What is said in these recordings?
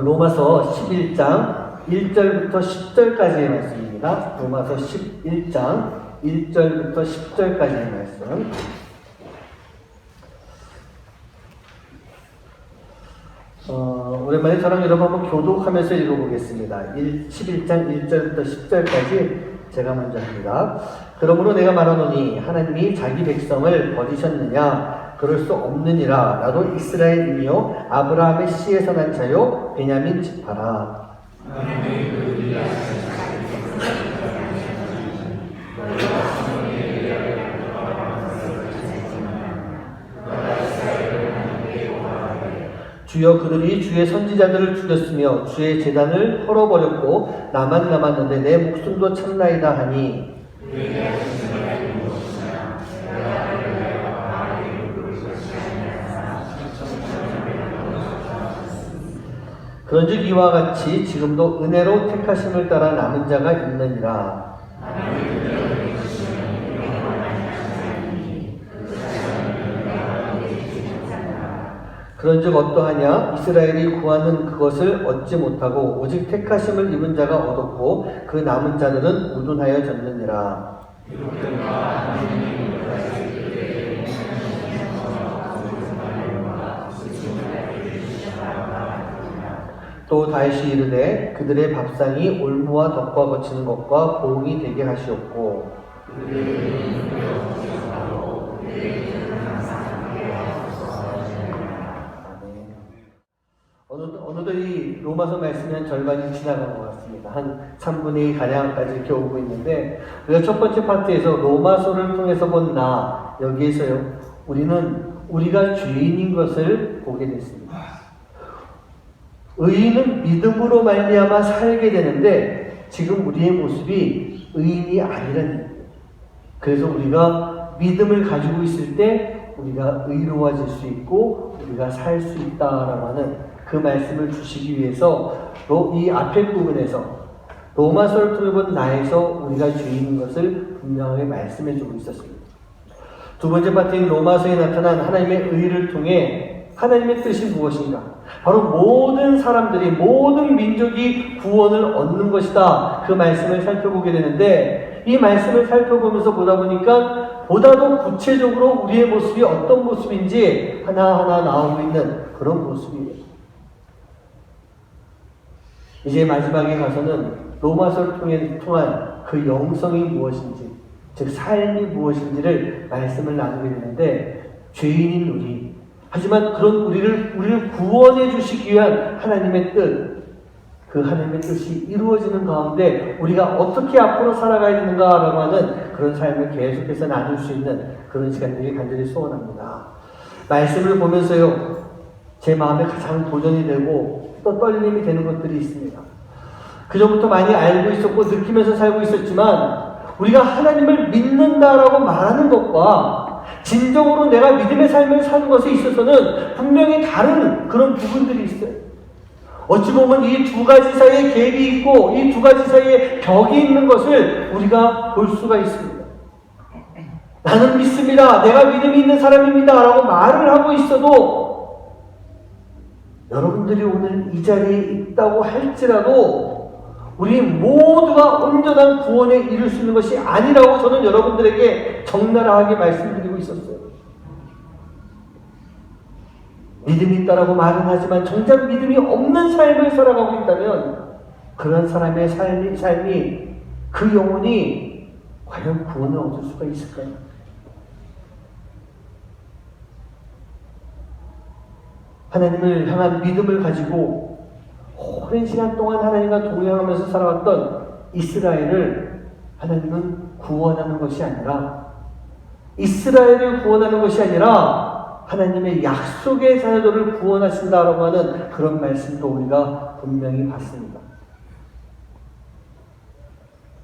로마서 11장 1절부터 10절까지의 말씀입니다. 로마서 11장 1절부터 10절까지의 말씀. 오랜만에 저랑 여러분 한번 교독하면서 읽어보겠습니다. 11장 1절부터 10절까지 제가 먼저 합니다. 그러므로 내가 말하노니 하나님이 자기 백성을 버리셨느냐? 그럴 수 없느니라. 나도 이스라엘이요 아브라함의 씨에서 난 자요 베냐민 지파라. 주여 그들이 주의 선지자들을 죽였으며 주의 제단을 헐어버렸고 나만 남았는데 내 목숨도 참나이다 하니 그런즉 이와 같이 지금도 은혜로 택하심을 따라 남은 자가 있느니라. 그런즉 어떠하냐? 이스라엘이 구하는 그것을 얻지 못하고 오직 택하심을 입은 자가 얻었고 그 남은 자들은 우둔하여졌느니라. 또 다시 이르되 그들의 밥상이 올무와 덕과 거치는 것과 보응이 되게 하시옵고 어느덧 이 로마서 말씀이 한 절반이 지나간 것 같습니다. 한 3분의 2 가량까지 이렇게 오고 있는데 우리가 첫 번째 파트에서 로마서를 통해서 본 나 여기에서요 우리가 죄인인 것을 보게 됐습니다. 의인은 믿음으로 말미암아 살게 되는데 지금 우리의 모습이 의인이 아니라는 거예요. 그래서 우리가 믿음을 가지고 있을 때 우리가 의로워질 수 있고 우리가 살 수 있다라고 하는 그 말씀을 주시기 위해서 이 앞에 부분에서 로마서를 통해 본 나에서 우리가 죄인인 것을 분명하게 말씀해 주고 있었습니다. 두 번째 파트인 로마서에 나타난 하나님의 의를 통해 하나님의 뜻이 무엇인가? 바로 모든 사람들이, 모든 민족이 구원을 얻는 것이다. 그 말씀을 살펴보게 되는데 이 말씀을 살펴보면서 보다 보니까 보다도 구체적으로 우리의 모습이 어떤 모습인지 하나하나 나오고 있는 그런 모습이에요. 이제 마지막에 가서는 로마서를 통한 그 영성이 무엇인지, 즉 삶이 무엇인지를 말씀을 나누게 되는데 죄인인 우리, 하지만 그런 우리를 구원해 주시기 위한 하나님의 뜻, 그 하나님의 뜻이 이루어지는 가운데 우리가 어떻게 앞으로 살아가야 되는가라고 하는 그런 삶을 계속해서 나눌 수 있는 그런 시간들이 간절히 소원합니다. 말씀을 보면서요, 제 마음에 가장 도전이 되고 또 떨림이 되는 것들이 있습니다. 그전부터 많이 알고 있었고 느끼면서 살고 있었지만 우리가 하나님을 믿는다라고 말하는 것과 진정으로 내가 믿음의 삶을 사는 것에 있어서는 분명히 다른 그런 부분들이 있어요. 어찌 보면 이 두 가지 사이에 갭이 있고 이 두 가지 사이에 벽이 있는 것을 우리가 볼 수가 있습니다. 나는 믿습니다. 내가 믿음이 있는 사람입니다. 라고 말을 하고 있어도 여러분들이 오늘 이 자리에 있다고 할지라도 우리 모두가 온전한 구원에 이룰 수 있는 것이 아니라고 저는 여러분들에게 적나라하게 말씀드리고 있었어요. 믿음이 있다라고 말은 하지만 정작 믿음이 없는 삶을 살아가고 있다면 그런 사람의 삶이 그 영혼이 과연 구원을 얻을 수가 있을까요? 하나님을 향한 믿음을 가지고 오랜 시간 동안 하나님과 동행하면서 살아왔던 이스라엘을 하나님은 구원하는 것이 아니라 이스라엘을 구원하는 것이 아니라 하나님의 약속의 자녀들을 구원하신다라고 하는 그런 말씀도 우리가 분명히 봤습니다.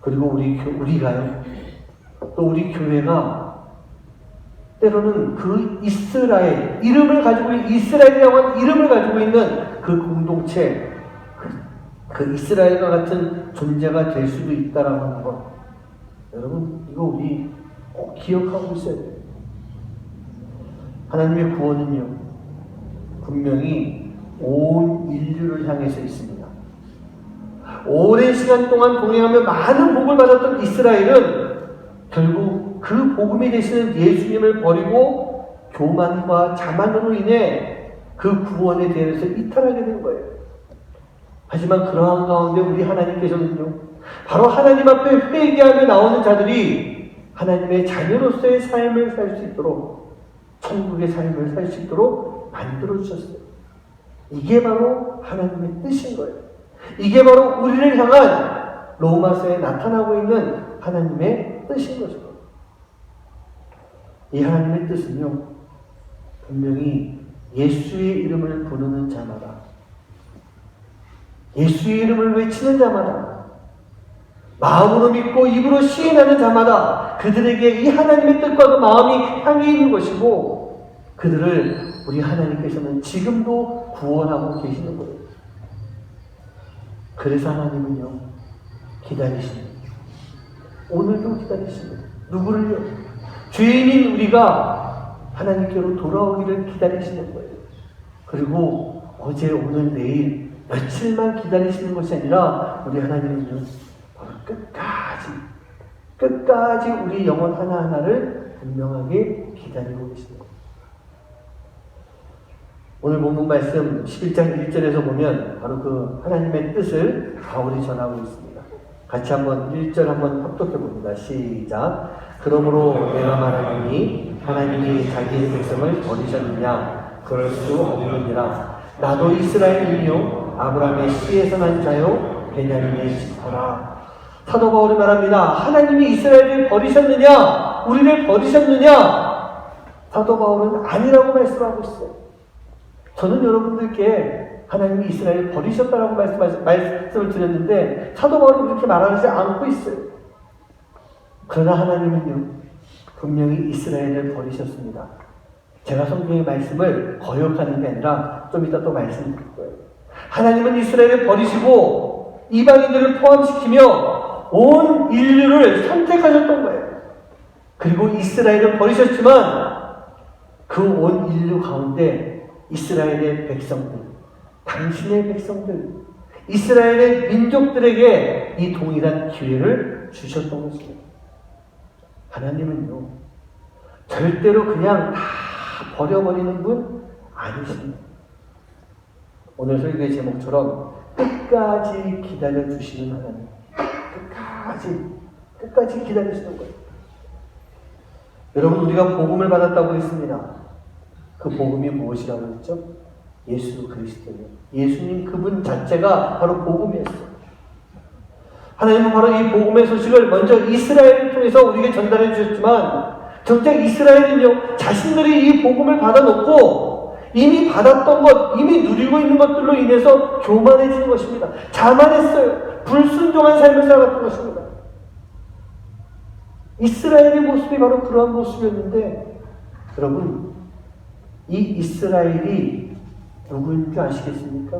그리고 우리가요, 또 우리 교회가 때로는 그 이스라엘, 이스라엘이라고 하는 이름을 가지고 있는 그 공동체, 그 이스라엘과 같은 존재가 될 수도 있다라고 하는 것. 여러분, 이거 우리 꼭 기억하고 있어야 돼요. 하나님의 구원은요, 분명히 온 인류를 향해서 있습니다. 오랜 시간 동안 동행하며 많은 복을 받았던 이스라엘은 결국 그 복음이 되시는 예수님을 버리고 교만과 자만으로 인해 그 구원에 대해서 이탈하게 된 거예요. 하지만 그러한 가운데 우리 하나님께서는요, 바로 하나님 앞에 회개하며 나오는 자들이 하나님의 자녀로서의 삶을 살 수 있도록, 천국의 삶을 살 수 있도록 만들어주셨어요. 이게 바로 하나님의 뜻인 거예요. 이게 바로 우리를 향한 로마서에 나타나고 있는 하나님의 뜻인 거죠. 이 하나님의 뜻은요, 분명히 예수의 이름을 부르는 자마다, 예수의 이름을 외치는 자마다, 마음으로 믿고 입으로 시인하는 자마다 그들에게 이 하나님의 뜻과 그 마음이 향해 있는 것이고, 그들을 우리 하나님께서는 지금도 구원하고 계시는 거예요. 그래서 하나님은요, 기다리십니다. 오늘도 기다리십니다. 누구를요? 죄인인 우리가 하나님께로 돌아오기를 기다리시는 거예요. 그리고 어제, 오늘, 내일 며칠만 기다리시는 것이 아니라 우리 하나님은요, 끝까지 우리 영혼 하나하나를 분명하게 기다리고 계십니다. 오늘 본문 말씀 11장 1절에서 보면 바로 그 하나님의 뜻을 바울이 전하고 있습니다. 같이 한번 1절 한번 합독해 봅니다. 시작. 그러므로 내가 말하노니 하나님이 자기의 백성을 버리셨느냐? 그럴 수 없느니라. 나도 이스라엘이요 아브라함의 씨에서 난 자요 베냐민의 지파라. 사도 바울이 말합니다. 하나님이 이스라엘을 버리셨느냐? 우리를 버리셨느냐? 사도 바울은 아니라고 말씀하고 있어요. 저는 여러분들께 하나님이 이스라엘을 버리셨다라고 말씀을 드렸는데 사도 바울은 그렇게 말하지 않고 있어요. 그러나 하나님은요, 분명히 이스라엘을 버리셨습니다. 제가 성경의 말씀을 거역하는 게 아니라 좀 이따 또 말씀드릴 거예요. 하나님은 이스라엘을 버리시고 이방인들을 포함시키며 온 인류를 선택하셨던 거예요. 그리고 이스라엘을 버리셨지만 그 온 인류 가운데 이스라엘의 백성들, 당신의 백성들, 이스라엘의 민족들에게 이 동일한 기회를 주셨던 것입니다. 하나님은요, 절대로 그냥 다 버려버리는 분 아니십니다. 오늘 설교의 제목처럼 끝까지 기다려주시는 하나님, 끝까지 기다리시는 거예요. 여러분, 우리가 복음을 받았다고 했습니다. 그 복음이 무엇이라고 했죠? 예수 그리스도예요. 예수님 그분 자체가 바로 복음이었어요. 하나님은 바로 이 복음의 소식을 먼저 이스라엘을 통해서 우리에게 전달해 주셨지만, 정작 이스라엘은요, 자신들이 이 복음을 받아놓고 이미 받았던 것, 이미 누리고 있는 것들로 인해서 교만해지는 것입니다. 자만했어요. 불순종한 삶을 살아갔던 것입니다. 이스라엘의 모습이 바로 그러한 모습이었는데, 여러분, 이 이스라엘이 누구인 줄 아시겠습니까?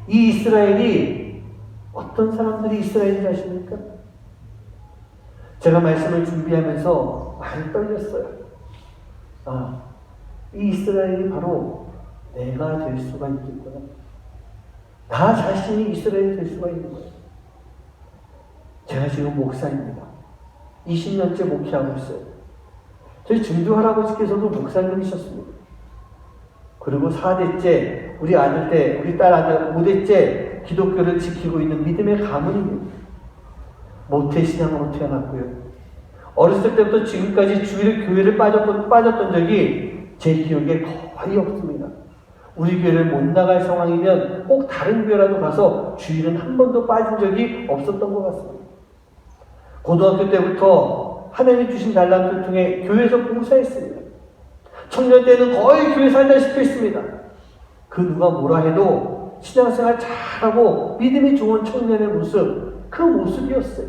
이 이스라엘이 어떤 사람들이 이스라엘인지 아십니까? 제가 말씀을 준비하면서 많이 떨렸어요. 이 이스라엘이 바로 내가 될 수가 있겠구나. 나 자신이 이스라엘이 될 수가 있는 거예요. 제가 지금 목사입니다. 20년째 목회하고 있어요. 저희 증조 할아버지께서도 목사님이셨습니다. 그리고 4대째, 우리 딸 아들 5대째 기독교를 지키고 있는 믿음의 가문입니다. 모태신앙으로 태어났고요. 어렸을 때부터 지금까지 주일 교회를 빠졌던 적이 제 기억에 거의 없습니다. 우리 교회를 못 나갈 상황이면 꼭 다른 교회라도 가서 주일은 한 번도 빠진 적이 없었던 것 같습니다. 고등학교 때부터 하나님이 주신 달란트를 통해 교회에서 봉사했습니다. 청년 때는 거의 교회 살다시피 했습니다. 그 누가 뭐라 해도 신앙생활 잘하고 믿음이 좋은 청년의 모습, 그 모습이었어요.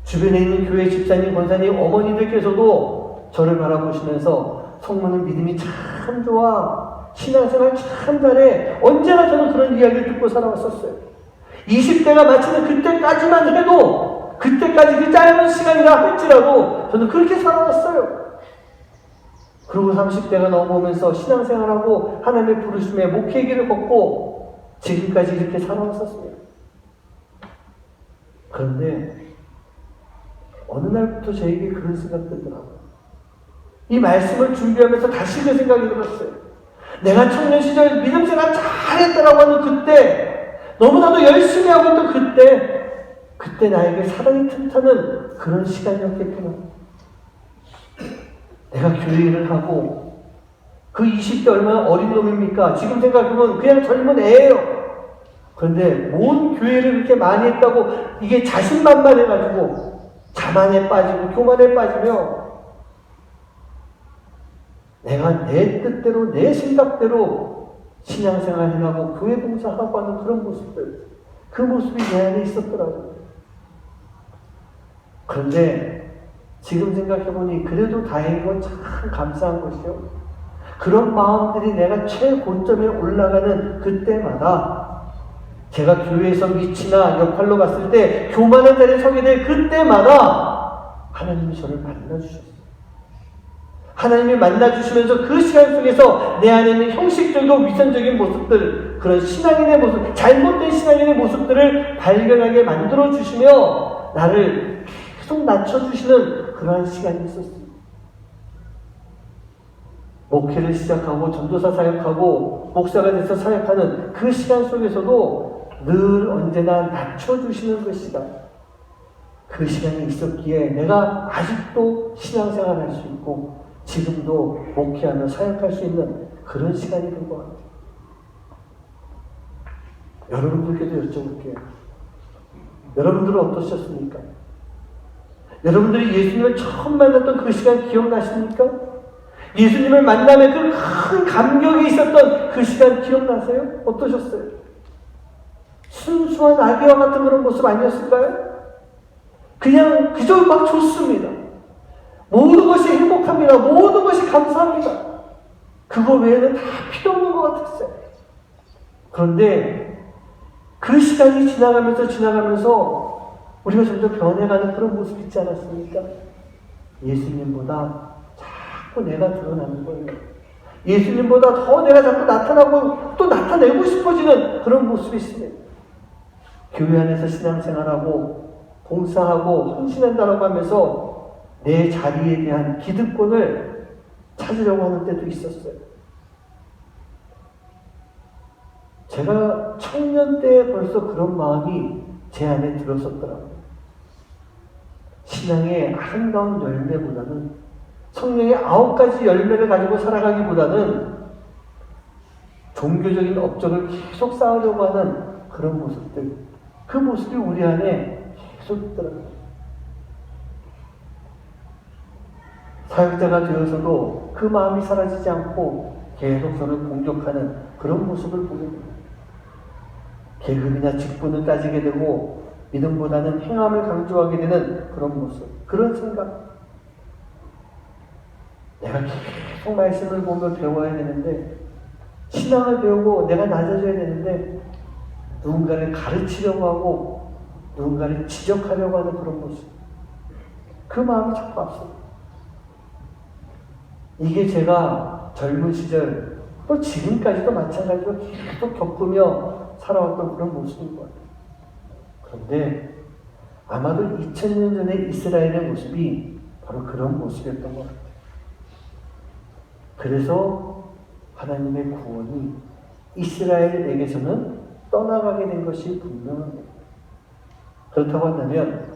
주변에 있는 교회 집사님, 권사님, 어머니들께서도 저를 바라보시면서 성모는 믿음이 참 좋아, 신앙생활 참 잘해, 언제나 저는 그런 이야기를 듣고 살아왔었어요. 20대가 마치는 그때까지만 해도, 그때까지 그 짧은 시간이라 할지라도 저는 그렇게 살아왔어요. 그리고 30대가 넘어오면서 신앙생활하고 하나님의 부르심에 목회의 길을 걷고 지금까지 이렇게 살아왔었습니다. 그런데 어느 날부터 저에게 그런 생각이 들더라고요. 이 말씀을 준비하면서 다시 그 생각이 들었어요. 내가 청년 시절 믿음 생활 잘했다라고 하는 그때, 너무나도 열심히 하고 있던 그때 나에게 사랑이 틈타는 그런 시간이었겠구나. 내가 교회 일을 하고 그 20대 얼마나 어린 놈입니까? 지금 생각해보면 그냥 젊은 애예요. 그런데 뭔 교회를 그렇게 많이 했다고 이게 자신만만해가지고 자만에 빠지고 교만에 빠지며 내가 내 뜻대로 내 생각대로 신앙생활 해나가고 교회 봉사하고 하는 그런 모습들, 그 모습이 내 안에 있었더라고요. 그런데 지금 생각해보니 그래도 다행이고 참 감사한 것이요. 그런 마음들이 내가 최고점에 올라가는 그때마다 제가 교회에서 위치나 역할로 갔을 때 교만한 자리에 서게 될 그때마다 하나님이 저를 만나주셨어요. 하나님이 만나주시면서 그 시간 속에서 내 안에 있는 형식적이고 위선적인 모습들, 그런 신앙인의 모습, 잘못된 신앙인의 모습들을 발견하게 만들어주시며 나를 계속 낮춰주시는 그러한 시간이 있었습니다. 목회를 시작하고 전도사 사역하고 목사가 돼서 사역하는 그 시간 속에서도 늘 언제나 낮춰주시는 그 시간, 그 시간이 있었기에 내가 아직도 신앙생활 할 수 있고 지금도 목회하며 사역할 수 있는 그런 시간이 된 것 같아요. 여러분들께도 여쭤볼게요. 여러분들은 어떠셨습니까? 여러분들이 예수님을 처음 만났던 그 시간 기억나십니까? 예수님을 만남에 그 큰 감격이 있었던 그 시간 기억나세요? 어떠셨어요? 순수한 아기와 같은 그런 모습 아니었을까요? 그냥 그저 막 좋습니다. 모든 것이 행복합니다. 모든 것이 감사합니다. 그거 외에는 다 필요 없는 것 같았어요. 그런데 그 시간이 지나가면서 우리가 점점 변해가는 그런 모습이 있지 않았습니까? 예수님보다 자꾸 내가 드러나는 거예요. 예수님보다 더 내가 자꾸 나타나고 또 나타내고 싶어지는 그런 모습이 있습니다. 교회 안에서 신앙생활하고 봉사하고 헌신한다라고 하면서 내 자리에 대한 기득권을 찾으려고 하는 때도 있었어요. 제가 청년 때 벌써 그런 마음이 제 안에 들었었더라고요. 신앙의 아름다운 열매보다는 성령의 9가지 열매를 가지고 살아가기보다는 종교적인 업적을 계속 쌓으려고 하는 그런 모습들, 그 모습이 우리 안에 계속 있더라고요. 사역자가 되어서도 그 마음이 사라지지 않고 계속 저를 공격하는 그런 모습을 보게 됩니다. 계급이나 직분을 따지게 되고 믿음보다는 행함을 강조하게 되는 그런 모습, 그런 생각. 내가 계속 말씀을 보며 배워야 되는데, 신앙을 배우고 내가 낮아져야 되는데 누군가를 가르치려고 하고 누군가를 지적하려고 하는 그런 모습, 그 마음이 자꾸 앞섭니다. 이게 제가 젊은 시절 또 지금까지도 마찬가지로 계속 겪으며 살아왔던 그런 모습인 것 같아요. 그런데 아마도 2000년 전의 이스라엘의 모습이 바로 그런 모습이었던 것 같아요. 그래서 하나님의 구원이 이스라엘에게서는 떠나가게 된 것이 분명합니다. 그렇다고 한다면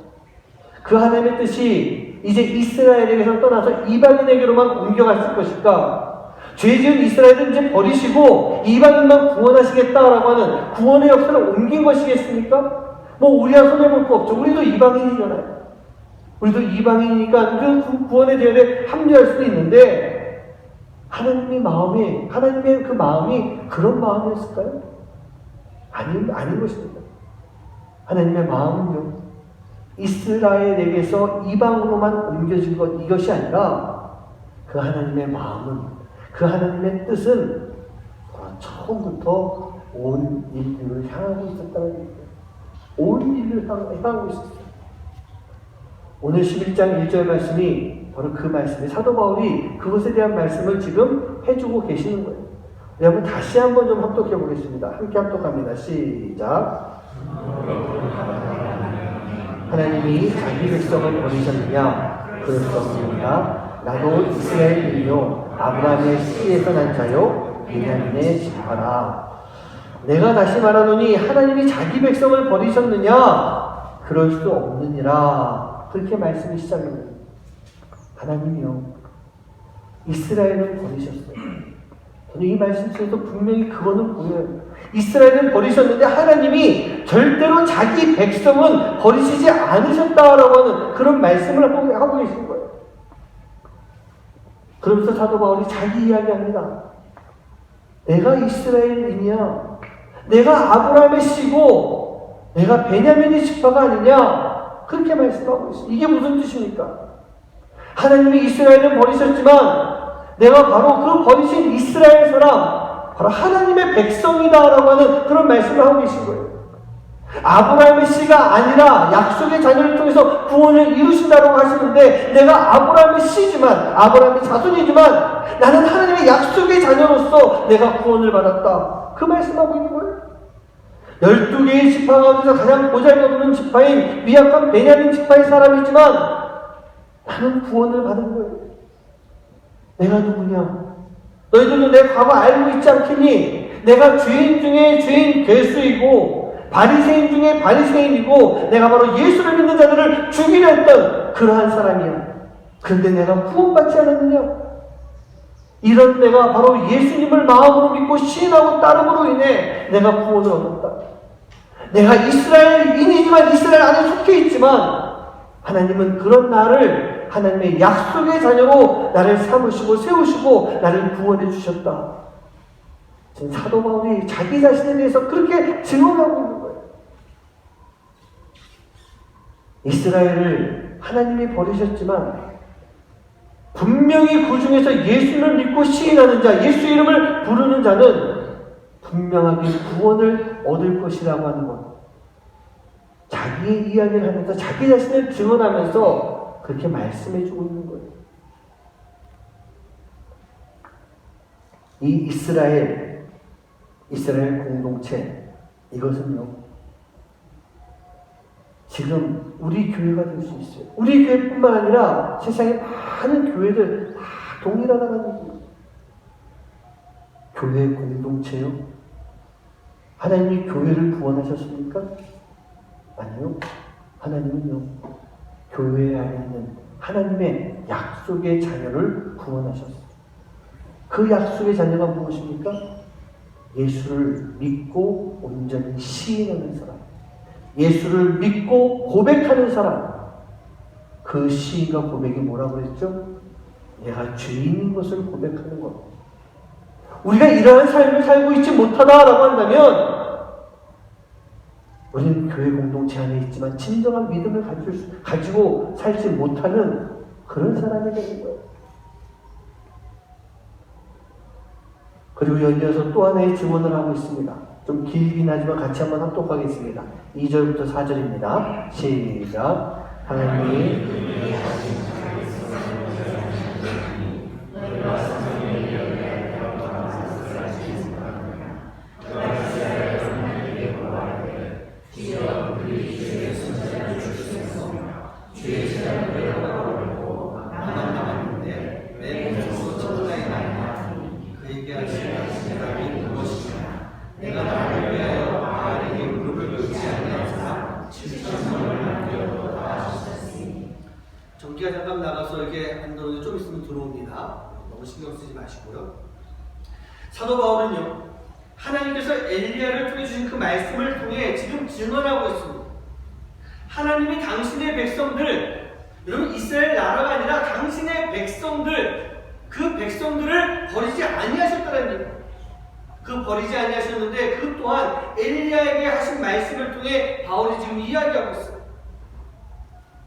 그 하나님의 뜻이 이제 이스라엘에게서 떠나서 이방인에게로만 옮겨갔을 것일까? 죄 지은 이스라엘은 이제 버리시고 이방인만 구원하시겠다라고 하는 구원의 역사를 옮긴 것이겠습니까? 뭐 우리야 손해볼 거 없죠. 우리도 이방인이잖아요. 우리도 이방인이니까 우리도 구원의 대열에 합류할 수도 있는데 하나님의 그 마음이 그런 마음이었을까요? 아닌 것입니다. 하나님의 마음은요, 이스라엘에게서 이방으로만 옮겨진 것, 이것이 아니라 그 하나님의 마음은, 그 하나님의 뜻은 처음부터 온 인류를 향하고 있었다는 얘기예요. 온 인류를 향하고 있었어요. 오늘 11장 1절 말씀이 바로 그 말씀이 사도 바울이 그것에 대한 말씀을 지금 해주고 계시는 거예요. 우리 한번 다시 한번 좀 합독해 보겠습니다. 함께 합독합니다. 시작. 하나님이 자기 백성을 버리셨느냐? 그럴 수 없습니다. 나도 이스라엘이요 아브라함의 씨에서 난 자요 베냐민의 지파라. 내가 다시 말하노니 하나님이 자기 백성을 버리셨느냐? 그럴 수 없느니라. 그렇게 말씀이 시작입니다. 하나님이요 이스라엘을 버리셨어요. 저는 이 말씀 속에서 분명히 그거는 보여요. 이스라엘을 버리셨는데 하나님이 절대로 자기 백성은 버리시지 않으셨다라고 하는 그런 말씀을 하고 계신 거예요. 그러면서 사도 바울이 자기 이야기합니다. 내가 이스라엘이냐? 내가 아브라함의 씨고 내가 베냐민의 지파가 아니냐? 그렇게 말씀하고 있어요. 이게 무슨 뜻입니까? 하나님이 이스라엘을 버리셨지만 내가 바로 그 버리신 이스라엘 사람, 바로 하나님의 백성이다라고 하는 그런 말씀을 하고 계신 거예요. 아브라함의 씨가 아니라 약속의 자녀를 통해서 구원을 이루신다고 하시는데 내가 아브라함의 씨지만, 아브라함의 자손이지만 나는 하나님의 약속의 자녀로서 내가 구원을 받았다. 그 말씀하고 있는 거예요. 12개의 지파 가운데서 가장 보잘것없는 지파인 미약한 베냐민 지파의 사람이지만 나는 구원을 받은 거예요. 내가 누구냐? 너희들도 내 과거 알고 있지 않겠니? 내가 죄인 중에 죄인 괴수이고 바리새인 중에 바리새인이고 내가 바로 예수를 믿는 자들을 죽이려 했던 그러한 사람이야. 그런데 내가 구원받지 않았느냐? 이런 내가 바로 예수님을 마음으로 믿고 시인하고 따름으로 인해 내가 구원을 얻었다. 내가 이스라엘인이지만 이스라엘 안에 속해 있지만 하나님은 그런 나를 하나님의 약속의 자녀로 나를 삼으시고 세우시고 나를 구원해 주셨다. 지금 사도 바울이 자기 자신에 대해서 그렇게 증언하고 있는 거예요. 이스라엘을 하나님이 버리셨지만 분명히 그 중에서 예수를 믿고 시인하는 자, 예수 이름을 부르는 자는 분명하게 구원을 얻을 것이라고 하는 것. 자기의 이야기를 하면서 자기 자신을 증언하면서 그렇게 말씀해주고 있는 거예요. 이 이스라엘 공동체, 이것은요, 지금 우리 교회가 될 수 있어요. 우리 교회뿐만 아니라 세상의 많은 교회들 다 동일하다는 얘기예요. 교회 공동체요? 하나님이 교회를 구원하셨습니까? 아니요. 하나님은요, 교회 안에 있는 하나님의 약속의 자녀를 구원하셨어요. 그 약속의 자녀가 무엇입니까? 예수를 믿고 온전히 시인하는 사람, 예수를 믿고 고백하는 사람. 그 시인과 고백이 뭐라고 그랬죠? 내가 죄인인 것을 고백하는 것. 우리가 이러한 삶을 살고 있지 못하다라고 한다면 우리는 교회 공동체 안에 있지만 진정한 믿음을 가지고 살지 못하는 그런 사람이 되는 거예요. 그리고 연이어서 또 하나의 증언을 하고 있습니다. 좀 길긴 하지만 같이 한번 합독하겠습니다. 2절부터 4절입니다. 시작. 하나님이 전기가 잠깐 나가서 이렇게 안 들어오는데 좀 있으면 들어옵니다. 너무 신경 쓰지 마시고요. 사도 바울은요, 하나님께서 엘리야를 통해 주신 그 말씀을 통해 지금 증언하고 있습니다. 하나님이 당신의 백성들, 여러분 이스라엘 나라가 아니라 당신의 백성들, 그 백성들을 버리지 아니하셨다는 얘기예요. 그 버리지 아니하셨는데 그 또한 엘리야에게 하신 말씀을 통해 바울이 지금 이야기하고 있어요.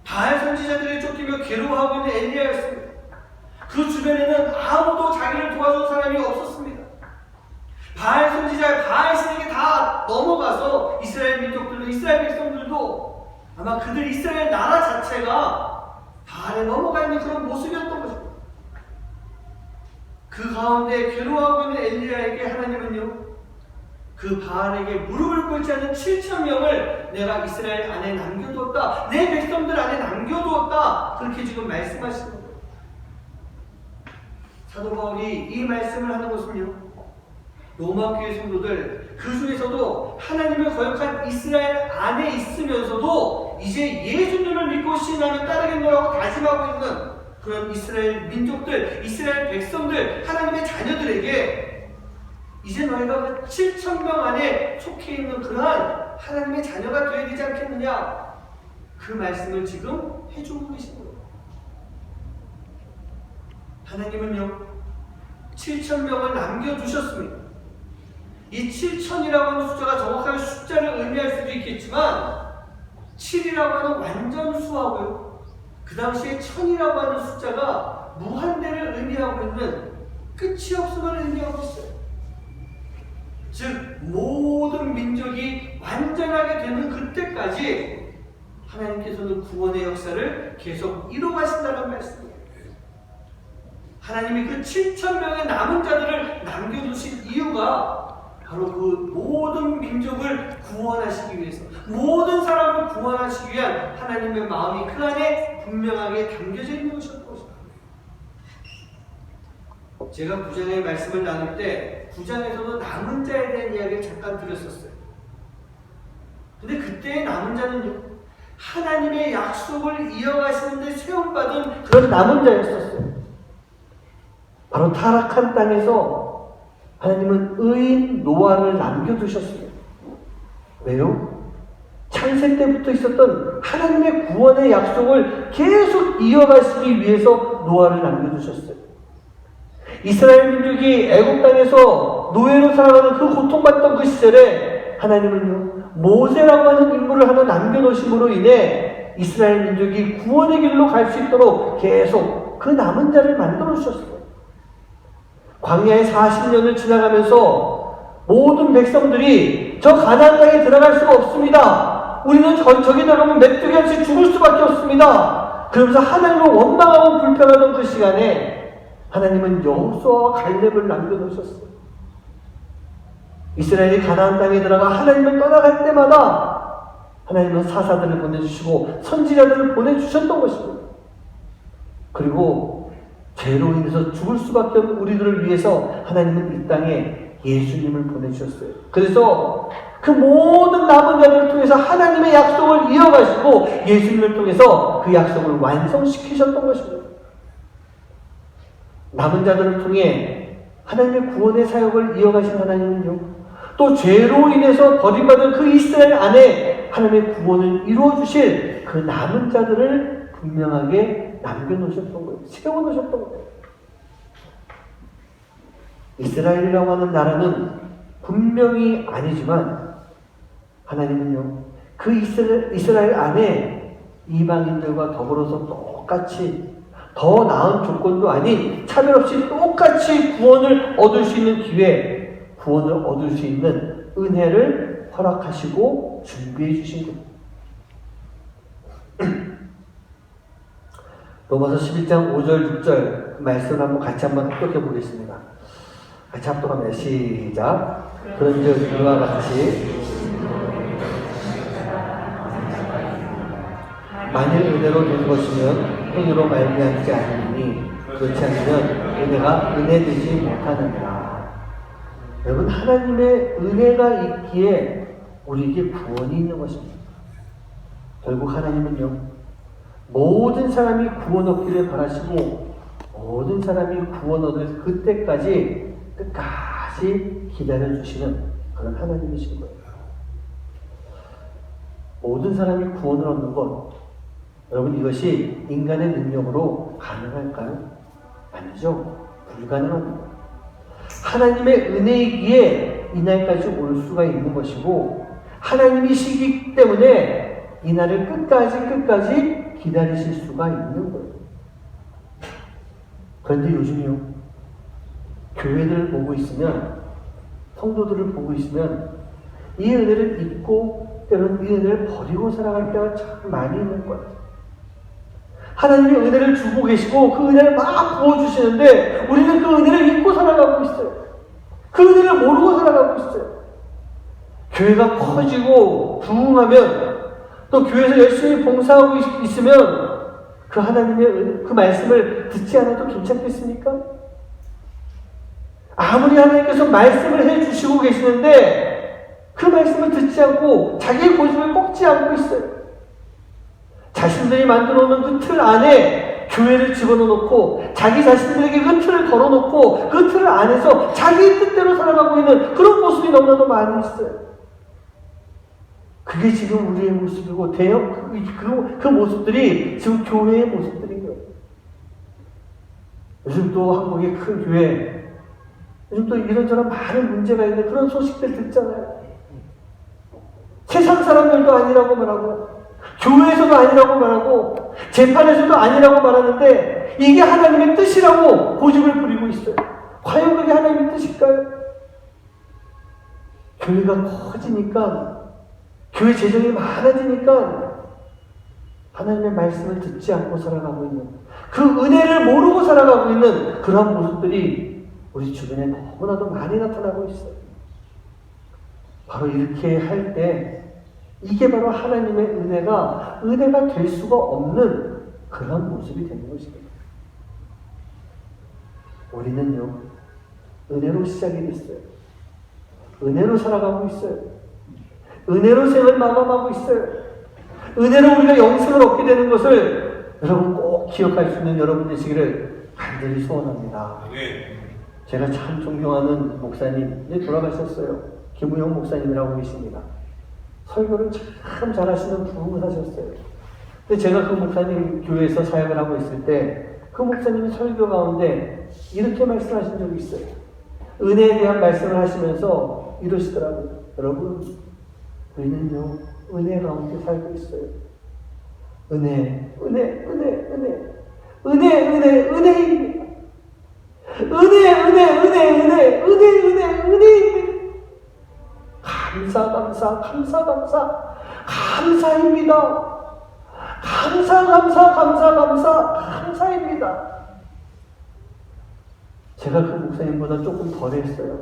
바알 선지자들이 쫓기며 괴로워하고 있는 엘리야였습니다. 그 주변에는 아무도 자기를 도와준 사람이 없었습니다. 바알 선지자, 바알 신에게 다 넘어가서 이스라엘 민족들도, 이스라엘 백성들도 아마 그들 이스라엘 나라 자체가 바 안에 넘어가 있는 그런 모습이었던 것입니다. 그 가운데 괴로워하고 있는 엘리야에게 하나님은요, 그 바알에게 무릎을 꿇지 않는 7,000명을 내가 이스라엘 안에 남겨두었다, 내 백성들 안에 남겨두었다, 그렇게 지금 말씀하시는 거예요. 사도 바울이 이 말씀을 하는 것은요, 로마 교회 성도들 그 중에서도 하나님을 거역한 이스라엘 안에 있으면서도 이제 예수님을 믿고 신앙을 따르겠노라고 다짐하고 있는 그런 이스라엘 민족들, 이스라엘 백성들, 하나님의 자녀들에게 이제 너희가 그 7,000명 안에 속해 있는 그러한 하나님의 자녀가 되어야 되지 않겠느냐, 그 말씀을 지금 해주고 계신 거예요. 하나님은요, 7,000명을 남겨두셨습니다. 이 7,000이라고 하는 숫자가 정확하게 숫자를 의미할 수도 있겠지만 7이라고 하는 완전수하고요, 그 당시에 1000이라고 하는 숫자가 무한대를 의미하고 있는 끝이 없음을 의미하고 있어요. 즉 모든 민족이 완전하게 되는 그때까지 하나님께서는 구원의 역사를 계속 이루어가신다는 말씀이에요. 하나님이 그 7,000명의 남은 자들을 남겨두신 이유가 바로 그 모든 민족을 구원하시기 위해서, 모든 사람을 구원하시기 위한 하나님의 마음이 그 안에 분명하게 담겨져 있는 것이었던 것입니다. 제가 9장의 말씀을 나눌 때 9장에서도 남은 자에 대한 이야기를 잠깐 드렸었어요. 근데 그때의 남은 자는요, 하나님의 약속을 이어가시는데 세움받은 그런 남은 자였었어요. 바로 타락한 땅에서 하나님은 의인 노아를 남겨두셨습니다. 왜요? 창세 때부터 있었던 하나님의 구원의 약속을 계속 이어가시기 위해서 노아를 남겨두셨어요. 이스라엘 민족이 애굽 땅에서 노예로 살아가는 그 고통받던 그 시절에 하나님은요, 모세라고 하는 인물을 하나 남겨놓으심으로 인해 이스라엘 민족이 구원의 길로 갈 수 있도록 계속 그 남은 자를 만들어 주셨어요. 광야의 40년을 지나가면서 모든 백성들이 저 가나안 땅에 들어갈 수가 없습니다. 우리는 저기 들어가면 메뚜기 한씩 죽을 수밖에 없습니다. 그러면서 하나님을 원망하고 불평하던 그 시간에 하나님은 여호수아와 갈렙을 남겨놓으셨어요. 이스라엘이 가나안 땅에 들어가 하나님을 떠나갈 때마다 하나님은 사사들을 보내주시고 선지자들을 보내주셨던 것입니다. 그리고 죄로 인해서 죽을 수밖에 없는 우리들을 위해서 하나님은 이 땅에 예수님을 보내주셨어요. 그래서 그 모든 남은 자들을 통해서 하나님의 약속을 이어가시고 예수님을 통해서 그 약속을 완성시키셨던 것입니다. 남은 자들을 통해 하나님의 구원의 사역을 이어가신 하나님은요, 또 죄로 인해서 버림받은 그 이스라엘 안에 하나님의 구원을 이루어주실 그 남은 자들을 분명하게 남겨놓으셨던 거예요. 세워놓으셨던 거예요. 이스라엘이라고 하는 나라는 분명히 아니지만 하나님은요, 그 이스라엘 안에 이방인들과 더불어서 똑같이 더 나은 조건도 아닌 차별 없이 똑같이 구원을 얻을 수 있는 기회, 구원을 얻을 수 있는 은혜를 허락하시고 준비해 주신 겁니다. 로마서 11장 5절 6절 말씀을 같이 한번 합독해 보겠습니다. 같이 합독합니다. 시작. 그런즉 이와 같이 만일 은혜로 된 것이면 행위로 말미암지 않으니 그렇지 않으면 은혜가 은혜되지 못하느니라. 여러분, 하나님의 은혜가 있기에 우리에게 구원이 있는 것입니다. 결국 하나님은요, 모든 사람이 구원 얻기를 바라시고 모든 사람이 구원 얻을 그때까지 끝까지 기다려주시는 그런 하나님이신 거예요. 모든 사람이 구원을 얻는 것, 여러분, 이것이 인간의 능력으로 가능할까요? 아니죠. 불가능합니다. 하나님의 은혜이기에 이날까지 올 수가 있는 것이고 하나님이시기 때문에 이날을 끝까지 기다리실 수가 있는 거예요. 그런데 요즘요, 교회들을 보고 있으면, 성도들을 보고 있으면 이 은혜를 잊고 때로는 이 은혜를 버리고 살아갈 때가 참 많이 있는 거예요. 하나님이 은혜를 주고 계시고 그 은혜를 막 부어주시는데 우리는 그 은혜를 잊고 살아가고 있어요. 그 은혜를 모르고 살아가고 있어요. 교회가 커지고 부흥하면 또 교회에서 열심히 봉사하고 있으면 그 하나님의 그 말씀을 듣지 않아도 괜찮겠습니까? 아무리 하나님께서 말씀을 해주시고 계시는데 그 말씀을 듣지 않고 자기의 고집을 꺾지 않고 있어요. 자신들이 만들어 놓은 그 틀 안에 교회를 집어넣고 자기 자신들에게 그 틀을 걸어놓고 그 틀 안에서 자기 뜻대로 살아가고 있는 그런 모습이 너무나도 많이 있어요. 그게 지금 우리의 모습이고 그 모습들이 지금 교회의 모습들인 거예요. 요즘 또 한국의 큰 교회, 요즘 또 이런저런 많은 문제가 있는데 그런 소식들 듣잖아요. 세상 사람들도 아니라고 말하고 교회에서도 아니라고 말하고 재판에서도 아니라고 말하는데 이게 하나님의 뜻이라고 고집을 부리고 있어요. 과연 그게 하나님의 뜻일까요? 교회가 커지니까 교회 재정이 많아지니까 하나님의 말씀을 듣지 않고 살아가고 있는 그 은혜를 모르고 살아가고 있는 그런 모습들이 우리 주변에 너무나도 많이 나타나고 있어요. 바로 이렇게 할 때 이게 바로 하나님의 은혜가 될 수가 없는 그런 모습이 되는 것입니다. 우리는요, 은혜로 시작이 됐어요. 은혜로 살아가고 있어요. 은혜로 생을 마감하고 있어요. 은혜로 우리가 영생을 얻게 되는 것을 여러분 꼭 기억할 수 있는 여러분 되시기를 간절히 소원합니다. 제가 참 존경하는 목사님, 이제 돌아가셨어요. 김우영 목사님이라고 계십니다. 설교를 참 잘하시는 부흥하셨어요. 근데 제가 그 목사님 교회에서 사역을 하고 있을 때 그 목사님이 설교 가운데 이렇게 말씀하신 적이 있어요. 은혜에 대한 말씀을 하시면서 이러시더라고요. 여러분, 우리는요, 은혜 가운데 살고 있어요. 은혜입니다. 은혜입니다. 감사입니다. 감사입니다. 제가 그 목사님보다 조금 덜 했어요.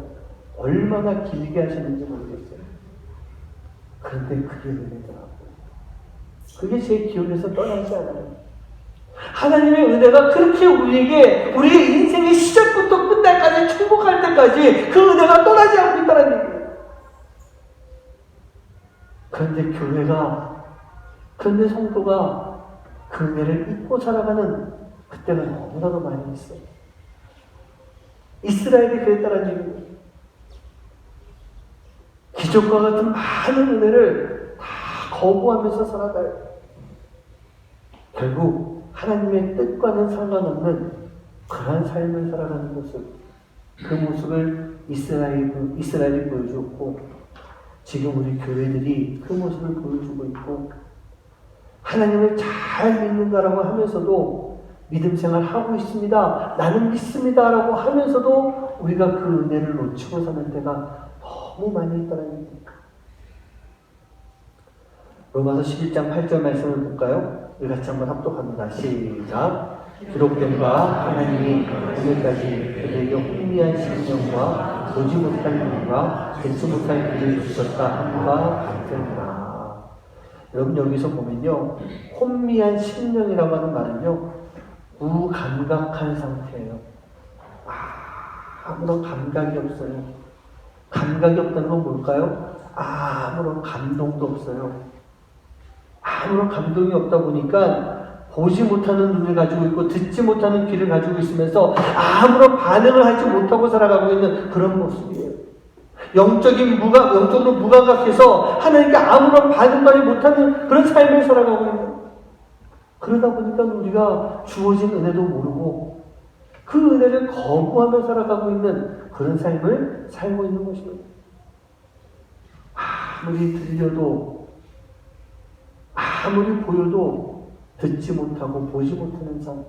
얼마나 길게 하시는지 모르겠어요. 그런데 그게 은혜더라고요. 그게 제 기억에서 떠나지 않아요. 하나님의 은혜가 그렇게 우리에게 우리의 인생의 시작부터 끝날까지 축복할 때까지 그 은혜가 떠나지 않고 있다는 얘기예요. 그런데 성도가 그 은혜를 잊고 살아가는 그때가 너무나도 많이 있어요. 이스라엘이 그랬다는 얘기예요. 기적과 같은 많은 은혜를 다 거부하면서 살아가요. 결국 하나님의 뜻과는 상관없는 그러한 삶을 살아가는 모습, 그 모습을 이스라엘이 보여주었고 지금 우리 교회들이 그 모습을 보여주고 있고 하나님을 잘 믿는다라고 하면서도 믿음 생활 하고 있습니다. 나는 믿습니다라고 하면서도 우리가 그 은혜를 놓치고 사는 때가 너무 많이 있다는 얘기입니다. 로마서 11장 8절 말씀을 볼까요? 우리 같이 한번 합독합니다. 시작. 기록된 바 하나님이 오늘까지 그들에게 혼미한 심령과 보지 못할 눈과 듣지 못할 귀를 주셨다 함과 같으니라. 여러분 여기서 보면요, 혼미한 심령이라고 하는 말은요, 무감각한 상태예요. 아무런 감각이 없어요. 감각이 없다는 건 뭘까요? 아무런 감동도 없어요. 아무런 감동이 없다 보니까 보지 못하는 눈을 가지고 있고 듣지 못하는 귀를 가지고 있으면서 아무런 반응을 하지 못하고 살아가고 있는 그런 모습이에요. 영적으로 무감각해서 하나님께 아무런 반응까지 못하는 그런 삶을 살아가고 있는. 그러다 보니까 우리가 주어진 은혜도 모르고 그 은혜를 거부하며 살아가고 있는 그런 삶을 살고 있는 것입니다. 아무리 들려도 아무리 보여도 듣지 못하고 보지 못하는 삶,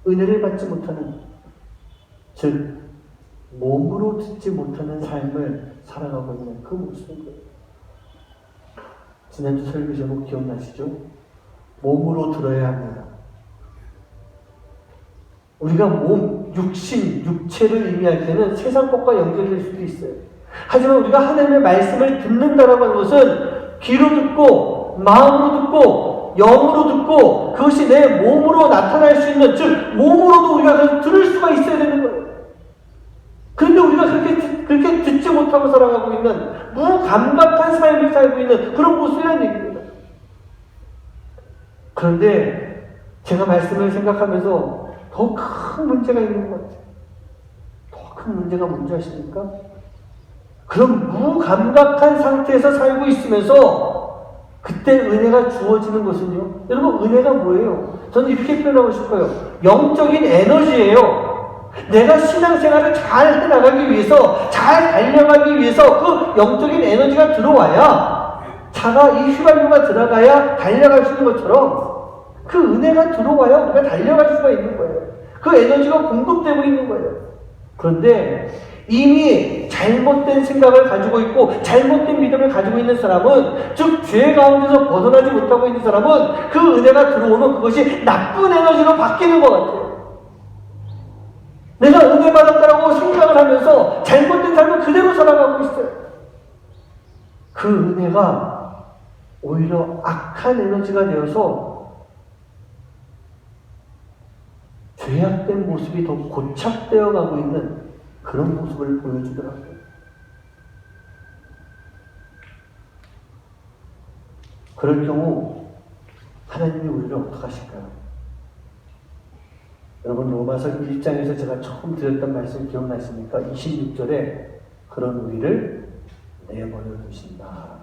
은혜를 받지 못하는, 즉 몸으로 듣지 못하는 삶을 살아가고 있는 그 모습인 거예요. 지난주 설교 제목 기억나시죠? 몸으로 들어야 합니다. 우리가 몸, 육신, 육체를 의미할 때는 세상 것과 연결될 수도 있어요. 하지만 우리가 하나님의 말씀을 듣는다라고 하는 것은 귀로 듣고 마음으로 듣고 영으로 듣고 그것이 내 몸으로 나타날 수 있는, 즉 몸으로도 우리가 들을 수가 있어야 되는 거예요. 그런데 우리가 그렇게 듣지 못하고 살아가고 있는 무감각한 삶을 살고 있는 그런 모습이라는 얘기입니다. 그런데 제가 말씀을 생각하면서 더 큰 문제가 있는 것 같아요. 더 큰 문제가 뭔지 아십니까? 그런 무감각한 상태에서 살고 있으면서 그때 은혜가 주어지는 것은요. 여러분, 은혜가 뭐예요? 저는 이렇게 표현하고 싶어요. 영적인 에너지예요. 내가 신앙생활을 잘 해나가기 위해서, 잘 달려가기 위해서 그 영적인 에너지가 들어와야, 차가 이 휘발유가 들어가야 달려갈 수 있는 것처럼 그 은혜가 들어와야 우리가 달려갈 수가 있는 거예요. 그 에너지가 공급되고 있는 거예요. 그런데 이미 잘못된 생각을 가지고 있고 잘못된 믿음을 가지고 있는 사람은, 즉 죄 가운데서 벗어나지 못하고 있는 사람은 그 은혜가 들어오면 그것이 나쁜 에너지로 바뀌는 것 같아요. 내가 은혜 받았다고 생각을 하면서 잘못된 삶을 그대로 살아가고 있어요. 그 은혜가 오히려 악한 에너지가 되어서 죄악된 모습이 더 고착되어 가고 있는 그런 모습을 보여주더라고요. 그럴 경우 하나님이 우리를 어떻게 하실까요? 여러분, 로마서 1장에서 제가 처음 드렸던 말씀 기억나십니까? 26절에 그런 우리를 내버려 두신다.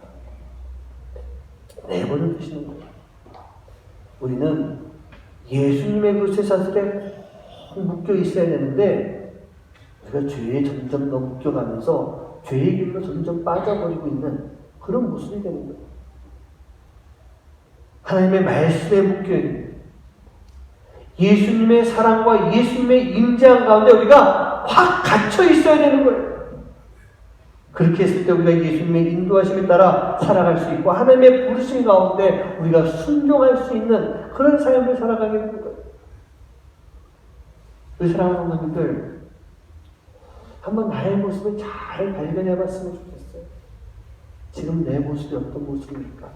내버려 두시는 거예요. 우리는 예수님의 그 쇠사슬에 묶여 있어야 되는데 우리가 죄에 점점 더 묶여가면서 죄의 길로 점점 빠져버리고 있는 그런 모습이 되는 거예요. 하나님의 말씀에 묶여있는, 예수님의 사랑과 예수님의 임재한 가운데 우리가 확 갇혀 있어야 되는 거예요. 그렇게 했을 때 우리가 예수님의 인도하심에 따라 살아갈 수 있고 하나님의 부르심 가운데 우리가 순종할 수 있는 그런 삶을 살아가게 되는 거예요. 우리 사랑하는 성도님들, 한번 나의 모습을 잘 발견해 봤으면 좋겠어요. 지금 내 모습이 어떤 모습입니까?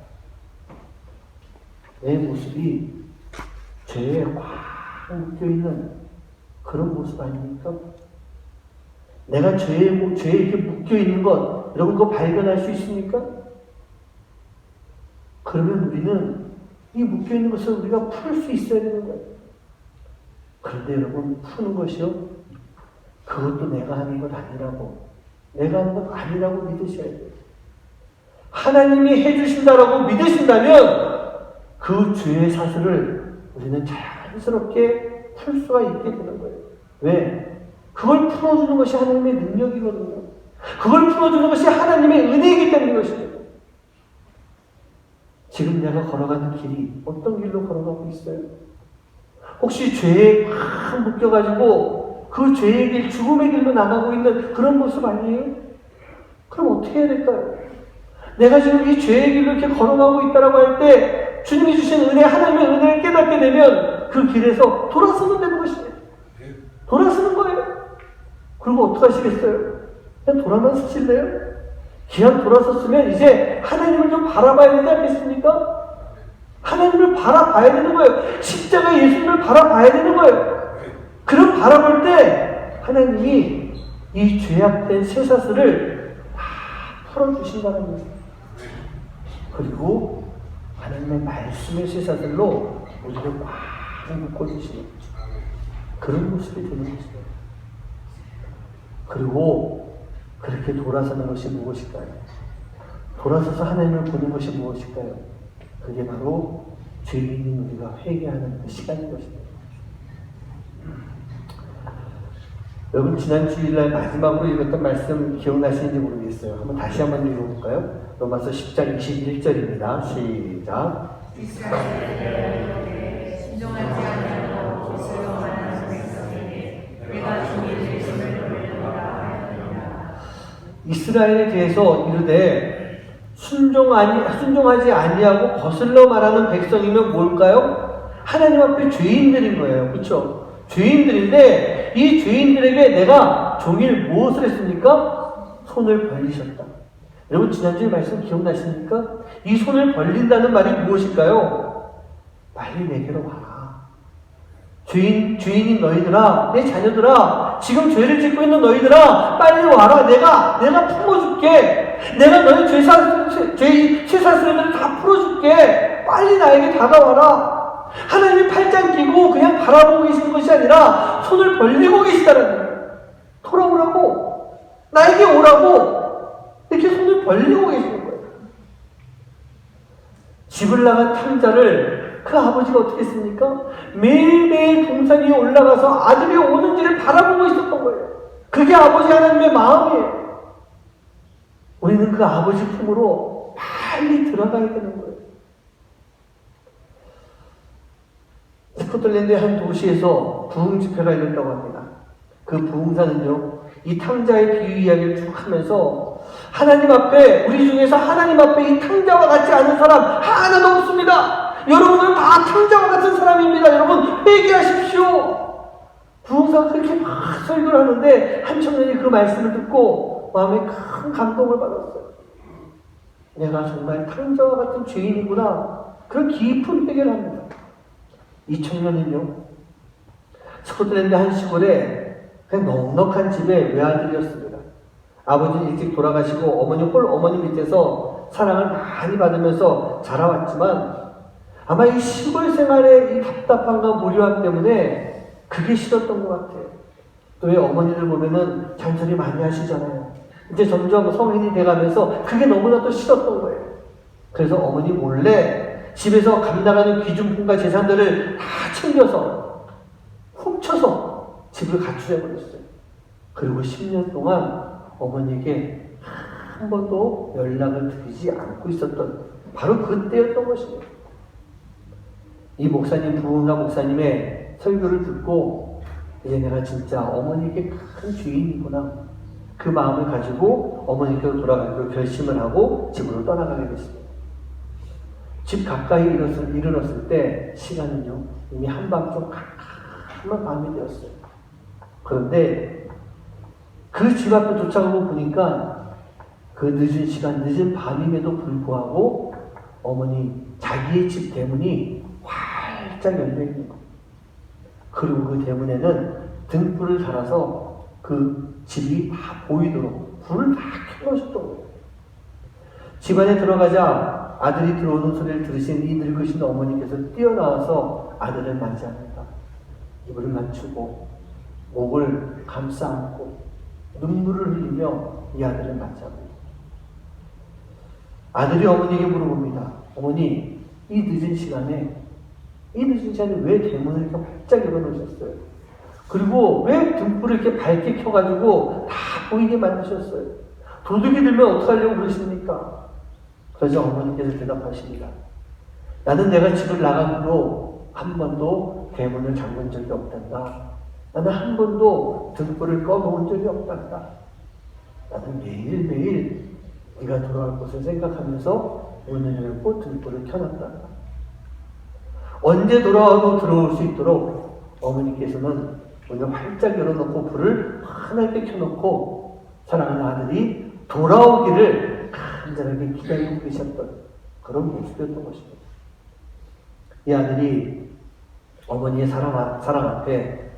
내 모습이 죄에 확 묶여있는 그런 모습 아닙니까? 내가 죄에 이렇게 묶여있는 것, 여러분 그거 발견할 수 있습니까? 그러면 우리는 이 묶여있는 것을 우리가 풀 수 있어야 되는 거예요. 그런데 여러분, 푸는 것이요, 그것도 내가 하는 것 아니라고, 내가 하는 것 아니라고 믿으셔야 돼요. 하나님이 해주신다라고 믿으신다면 그 죄의 사슬을 우리는 자연스럽게 풀 수가 있게 되는 거예요. 왜? 그걸 풀어주는 것이 하나님의 능력이거든요. 그걸 풀어주는 것이 하나님의 은혜이기 때문인 것입니다. 지금 내가 걸어가는 길이 어떤 길로 걸어가고 있어요? 혹시 죄에 확 묶여가지고 그 죄의 길, 죽음의 길로 나가고 있는 그런 모습 아니에요? 그럼 어떻게 해야 될까요? 내가 지금 이 죄의 길로 이렇게 걸어가고 있다라고 할 때 주님이 주신 은혜, 하나님의 은혜를 깨닫게 되면 그 길에서 돌아서면 되는 것입니다. 돌아서는 거예요. 그리고 어떻게 하시겠어요? 그냥 돌아만 서실래요? 기왕 돌아섰으면 이제 하나님을 좀 바라봐야 되지 않겠습니까? 하나님을 바라봐야 되는 거예요. 십자가 예수님을 바라봐야 되는 거예요. 그럼 바라볼 때 하나님이 이 죄악된 쇠사슬을 다 풀어주신다는 거예요. 그리고 하나님의 말씀의 쇠사슬로 우리를 꽉 묶어주시는 거죠. 그런 모습이 되는 것이죠. 그리고 그렇게 돌아서는 것이 무엇일까요? 돌아서서 하나님을 보는 것이 무엇일까요? 그게 바로 죄인인 우리가 회개하는 그 시간인 것입니다. 여러분, 지난 주일날 마지막으로 읽었던 말씀 기억나시는지 모르겠어요. 한번 다시 한번 읽어볼까요? 로마서 10장 21절입니다. 시작. 이스라엘의 순종하지 아니하고 깃으로 말하는 백성에게 내가 주의 죄심을 돌려라 하였느니라. 이스라엘에 대해서 이르되 순종하지 아니하고 거슬러 말하는 백성이면 뭘까요? 하나님 앞에 죄인들인 거예요. 그렇죠? 죄인들인데 이 죄인들에게 내가 종일 무엇을 했습니까? 손을 벌리셨다. 여러분 지난주에 말씀 기억나십니까? 이 손을 벌린다는 말이 무엇일까요? 빨리 내게로 와라. 죄인인 너희들아, 내 자녀들아, 지금 죄를 짓고 있는 너희들아, 빨리 와라. 내가 품어줄게. 내가 너희 죄사스레들을 다 풀어줄게. 빨리 나에게 다가와라. 하나님이 팔짱 끼고 그냥 바라보고 계시는 것이 아니라 손을 벌리고 계시다는 거예요. 돌아오라고, 나에게 오라고 이렇게 손을 벌리고 계시는 거예요. 집을 나간 탕자를 그 아버지가 어떻게 했습니까? 매일매일 동산 위에 올라가서 아들이 오는지를 바라보고 있었던 거예요. 그게 아버지 하나님의 마음이에요. 우리는 그 아버지 품으로 빨리 들어가야 되는 거예요. 스코틀랜드의 한 도시에서 부흥 집회가 열렸다고 합니다. 그 부흥사는요, 이 탕자의 비유 이야기를 쭉 하면서 하나님 앞에, 우리 중에서 하나님 앞에 이 탕자와 같지 않은 사람 하나도 없습니다. 여러분은 다 탕자와 같은 사람입니다. 여러분 회개하십시오. 부흥사가 그렇게 막 설교를 하는데 한 청년이 그 말씀을 듣고 마음에 큰 감동을 받았어요. 내가 정말 탕자와 같은 죄인이구나. 그런 깊은 회개를 합니다. 이 청년은요, 스코틀랜드 한 시골에 그냥 넉넉한 집의 외아들이었습니다. 아버지는 일찍 돌아가시고 어머니 밑에서 사랑을 많이 받으면서 자라왔지만 아마 이 시골 생활의 이 답답함과 무료함 때문에 그게 싫었던 것 같아요. 또 왜 어머니들 보면은 잔소리 많이 하시잖아요. 이제 점점 성인이 돼가면서 그게 너무나 또 싫었던 거예요. 그래서 어머니 몰래 집에서 감당하는 귀중품과 재산들을 다 챙겨서 훔쳐서 집을 가출해버렸어요. 그리고 10년 동안 어머니에게 한 번도 연락을 드리지 않고 있었던 바로 그때였던 것입니다. 이 목사님, 부흥가 목사님의 설교를 듣고 이제 내가 진짜 어머니에게 큰 죄인이구나, 그 마음을 가지고 어머니께로 돌아가기로 결심을 하고 집으로 떠나가게 됐습니다. 집 가까이 이르렀을 때 시간은요 이미 한밤 좀 캄캄한 밤이 되었어요. 그런데 그 집 앞에 도착하고 보니까 그 늦은 시간, 늦은 밤임에도 불구하고 어머니 자기의 집 대문이 활짝 열려있는 거예요. 그리고 그 대문에는 등불을 달아서 그 집이 다 보이도록 불을 다 켜놓으셨던 거예요. 집안에 들어가자 아들이 들어오는 소리를 들으신 이 늙으신 어머니께서 뛰어나와서 아들을 맞이합니다. 입을 맞추고 목을 감싸 안고 눈물을 흘리며 이 아들을 맞이합니다. 아들이 어머니에게 물어봅니다. 어머니, 이 늦은 시간에 왜 대문을 이렇게 활짝 열어놓으셨어요? 그리고 왜 등불을 이렇게 밝게 켜가지고 다 보이게 만드셨어요? 도둑이 들면 어떡하려고 그러십니까? 그러자 어머니께서 대답하십니다. 나는 내가 집을 나간 후로 한 번도 대문을 잠근 적이 없단다. 나는 한 번도 등불을 꺼놓은 적이 없단다. 나는 매일매일 네가 돌아올 것을 생각하면서 문을 열고 등불을 켜놨단다. 언제 돌아와도 들어올 수 있도록 어머니께서는 문을 활짝 열어놓고 불을 환하게 켜놓고 사랑하는 아들이 돌아오기를 간절하게 기다리고 계셨던 그런 모습이었던 것입니다. 이 아들이 어머니의 사랑 앞에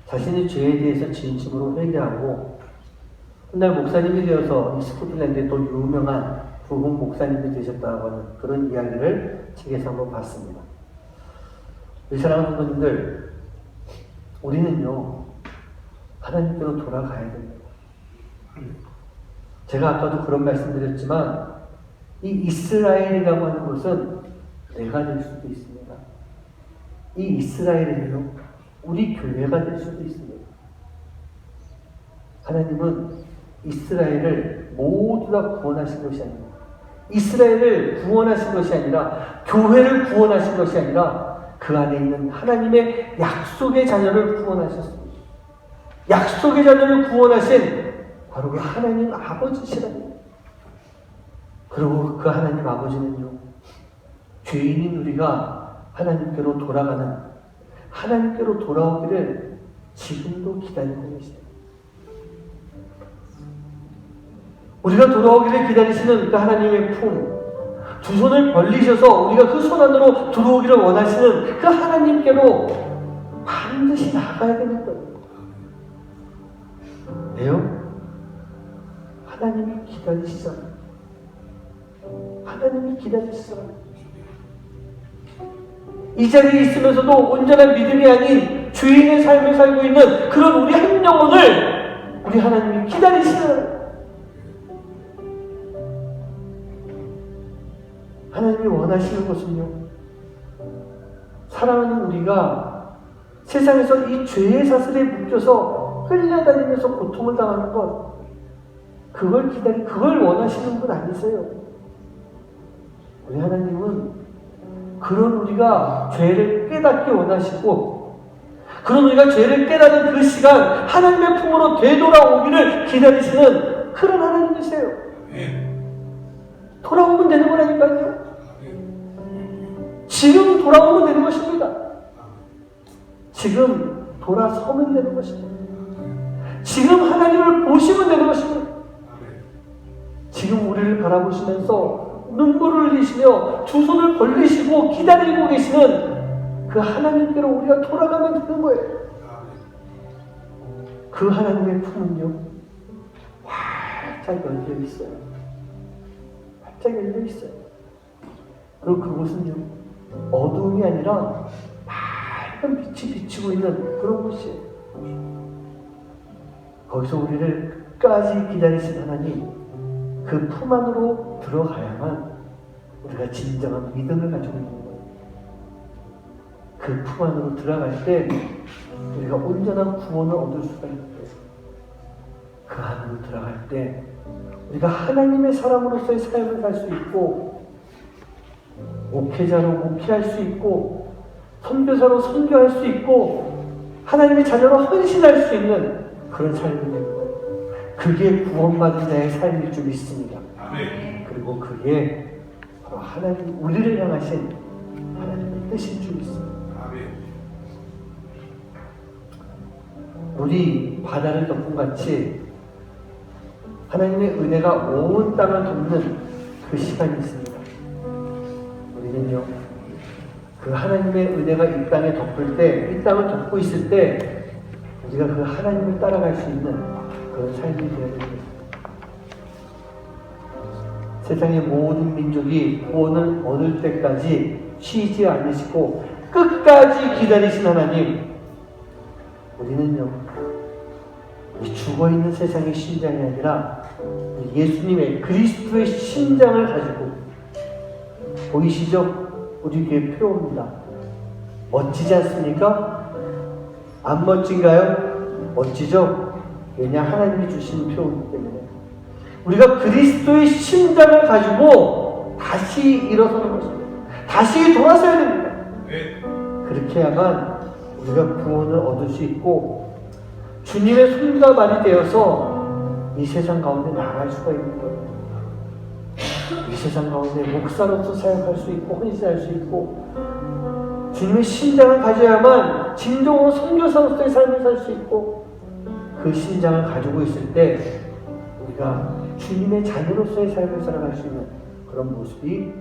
자신의 죄에 대해서 진심으로 회개하고 훗날 목사님이 되어서 이 스코틀랜드의 또 유명한 부흥 목사님이 되셨다고 하는 그런 이야기를 책에서 한번 봤습니다. 우리 사랑하는 성도님들, 우리는요 하나님께로 돌아가야 됩니다. 제가 아까도 그런 말씀드렸지만 이 이스라엘이라고 하는 것은 내가 될 수도 있습니다. 이 이스라엘이요 우리 교회가 될 수도 있습니다. 하나님은 이스라엘을 모두 다 구원하신 것이 아니라, 이스라엘을 구원하신 것이 아니라, 교회를 구원하신 것이 아니라 그 안에 있는 하나님의 약속의 자녀를 구원하셨습니다. 약속의 자녀를 구원하신 바로 그 하나님 아버지시랍니다. 그리고 그 하나님 아버지는요, 죄인인 우리가 하나님께로 돌아가는, 하나님께로 돌아오기를 지금도 기다리고 계십니다. 우리가 돌아오기를 기다리시는 그 하나님의 품, 두 손을 벌리셔서 우리가 그 손 안으로 들어오기를 원하시는 그 하나님께로 반드시 나가야 되는 거예요. 왜요? 하나님이 기다리시잖아요. 하나님이 기다리시잖아요. 이 자리에 있으면서도 온전한 믿음이 아닌 죄인의 삶을 살고 있는 그런 우리 한 영혼을 우리 하나님이 기다리시잖아요. 하나님이 원하시는 것은요, 사랑하는 우리가 세상에서 이 죄의 사슬에 묶여서 끌려다니면서 고통을 당하는 것, 그걸 원하시는 분 아니세요. 우리 하나님은 그런 우리가 죄를 깨닫기 원하시고, 그런 우리가 죄를 깨닫는 그 시간 하나님의 품으로 되돌아오기를 기다리시는 그런 하나님이세요. 돌아오면 되는 거라니까요. 지금 돌아오면 되는 것입니다. 지금 돌아서면 되는 것입니다. 지금 하나님을 보시면 되는 것입니다. 지금 우리를 바라보시면서 눈물을 흘리시며 두 손을 벌리시고 기다리고 계시는 그 하나님께로 우리가 돌아가면 되는 거예요. 그 하나님의 품은요, 활짝 열려 있어요. 활짝 열려 있어요. 그리고 그곳은요, 어두움이 아니라 밝은 빛이 비치고 있는 그런 곳이에요. 거기서 우리를 끝까지 기다리신 하나님, 그 품 안으로 들어가야만 우리가 진정한 믿음을 가지고 있는 거예요. 그 품 안으로 들어갈 때 우리가 온전한 구원을 얻을 수가 있는 거예요. 그 안으로 들어갈 때 우리가 하나님의 사람으로서의 삶을 살 수 있고, 목회자로 목회할 수 있고, 선교사로 선교할 수 있고, 하나님의 자녀로 헌신할 수 있는 그런 삶이 되는 거예요. 그게 구원받은 자의 삶일 줄 믿습니다. 그리고 그게 바로 하나님, 우리를 향하신 하나님의 뜻일 줄 믿습니다. 우리 바다를 덮은 같이 하나님의 은혜가 온 땅을 덮는 그 시간이 있습니다. 우리는요, 그 하나님의 은혜가 이 땅에 덮을 때, 이 땅을 덮고 있을 때 우리가 그 하나님을 따라갈 수 있는 그런 삶이 되어야 됩니다. 세상의 모든 민족이 구원을 얻을 때까지 쉬지 않으시고 끝까지 기다리신 하나님, 우리는요, 이 죽어있는 세상의 심장이 아니라 예수님의 그리스도의 심장을 가지고, 보이시죠? 우리 귀에 표입니다. 멋지지 않습니까? 안 멋진가요? 멋지죠? 왜냐, 하나님이 주신 표이기 때문에. 우리가 그리스도의 심장을 가지고 다시 일어서는 것입니다. 다시 돌아서야 됩니다. 그렇게 해야만 우리가 구원을 얻을 수 있고 주님의 손과 발이 되어서 이 세상 가운데 나아갈 수가 있는 거예요. 이 세상 가운데 목사로서 사역할 수 있고 헌신할 수 있고, 주님의 심장을 가져야만 진정으로 선교사로서의 삶을 살 수 있고, 그 심장을 가지고 있을 때 우리가 주님의 자녀로서의 삶을 살아갈 수 있는 그런 모습이